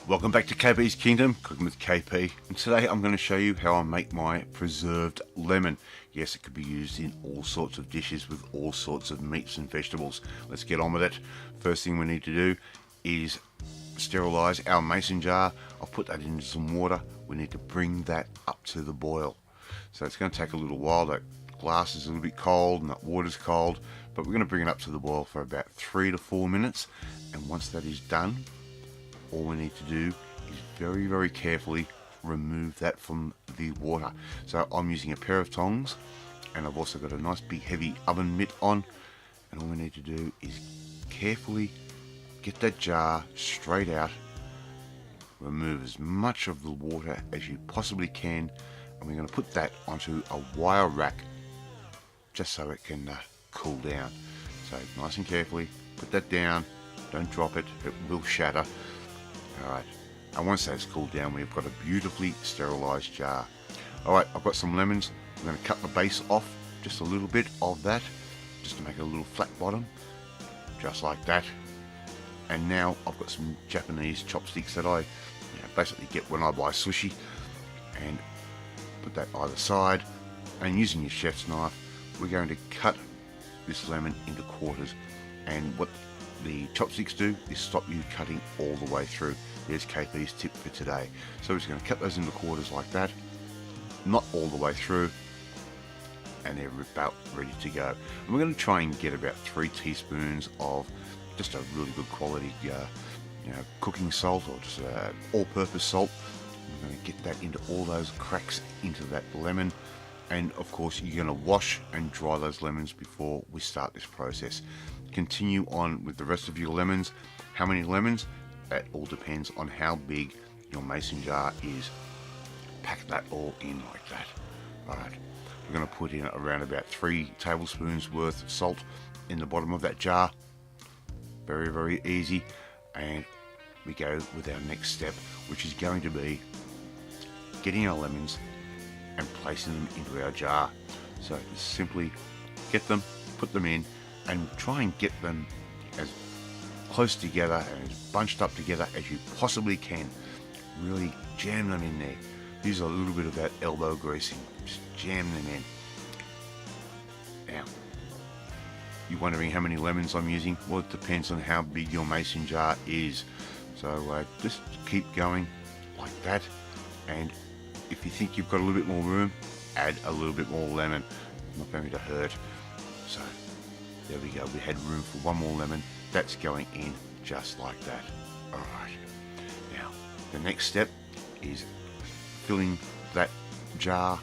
Welcome back to KP's Kingdom, cooking with KP, and today I'm going to show you how I make my preserved lemon. Yes, it could be used in all sorts of dishes with all sorts of meats and vegetables. Let's get on with it. First thing we need to do is sterilize our mason jar. I'll put that into some water. We need to bring that up to the boil. So it's going to take a little while. That glass is a little bit cold and that water's cold, but we're going to bring it up to the boil for about 3 to 4 minutes. And once that is done, all we need to do is very, very carefully remove that from the water. So I'm using a pair of tongs, and I've also got a nice big heavy oven mitt on, and all we need to do is carefully get that jar straight out, remove as much of the water as you possibly can, and we're going to put that onto a wire rack just so it can cool down. So nice and carefully put that down, don't drop it, it will shatter. Alright, and once that's cooled down, we've got a beautifully sterilized jar. Alright, I've got some lemons. I'm going to cut the base off, just a little bit of that, just to make a little flat bottom, just like that. And now I've got some Japanese chopsticks that I basically get when I buy sushi, and put that either side, and using your chef's knife, we're going to cut this lemon into quarters. And what the chopsticks do is stop you cutting all the way through. There's KP's tip for today. So we're just going to cut those into quarters like that, not all the way through, and they're about ready to go. And we're going to try and get about 3 teaspoons of just a really good quality cooking salt, or just all-purpose salt. We're going to get that into all those cracks into that lemon. And of course you're going to wash and dry those lemons before we start this process. Continue on with the rest of your lemons. How many lemons? That all depends on how big your mason jar is. Pack that all in like that. Alright, we're going to put in around about 3 tablespoons worth of salt in the bottom of that jar. Very, very easy. And we go with our next step, which is going to be getting our lemons and placing them into our jar. So just simply get them, put them in, and try and get them as close together and as bunched up together as you possibly can. Really jam them in there. Use a little bit of that elbow greasing. Just jam them in. Now, you're wondering how many lemons I'm using? Well, it depends on how big your mason jar is. So just keep going like that, and if you think you've got a little bit more room, add a little bit more lemon. Not going to hurt. So there we go, we had room for 1 more lemon. That's going in just like that. Alright, now the next step is filling that jar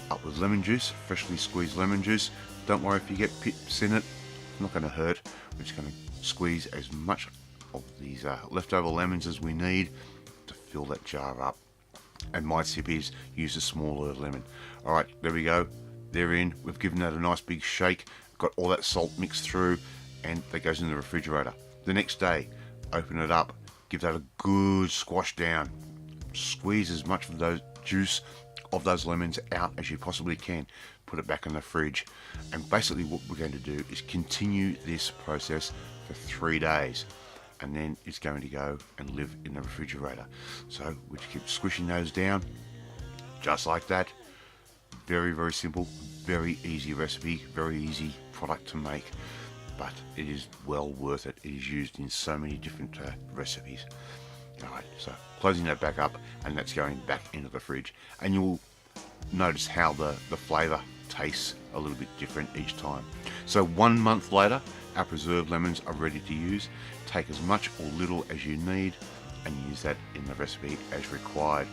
up with lemon juice, freshly squeezed lemon juice. Don't worry if you get pips in it, it's not going to hurt. We're just going to squeeze as much of these leftover lemons as we need to fill that jar up. And my tip is use a smaller lemon. Alright, there we go, they're in. We've given that a nice big shake, got all that salt mixed through, and that goes in the refrigerator. The next day, open it up, give that a good squash down, squeeze as much of those juice of those lemons out as you possibly can, put it back in the fridge. And basically what we're going to do is continue this process for 3 days, and then it's going to go and live in the refrigerator. So we just keep squishing those down just like that. Very, very simple, very easy recipe, very easy product to make, but it is well worth it. It is used in so many different recipes. Alright, so closing that back up, and that's going back into the fridge, and you'll notice how the flavour tastes a little bit different each time. So 1 month later, our preserved lemons are ready to use. Take as much or little as you need and use that in the recipe as required.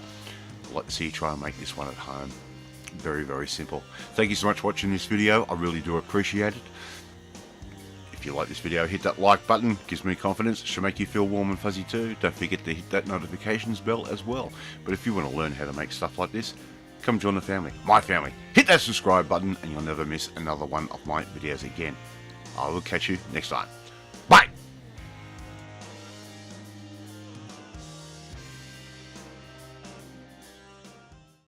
I'd like to see you try and make this one at home. Very, very simple. Thank you so much for watching this video. I really do appreciate it. If you like this video, hit that like button. Gives me confidence. It should make you feel warm and fuzzy too. Don't forget to hit that notifications bell as well. But if you want to learn how to make stuff like this, come join the family, my family. Hit that subscribe button and you'll never miss another one of my videos again. I will catch you next time.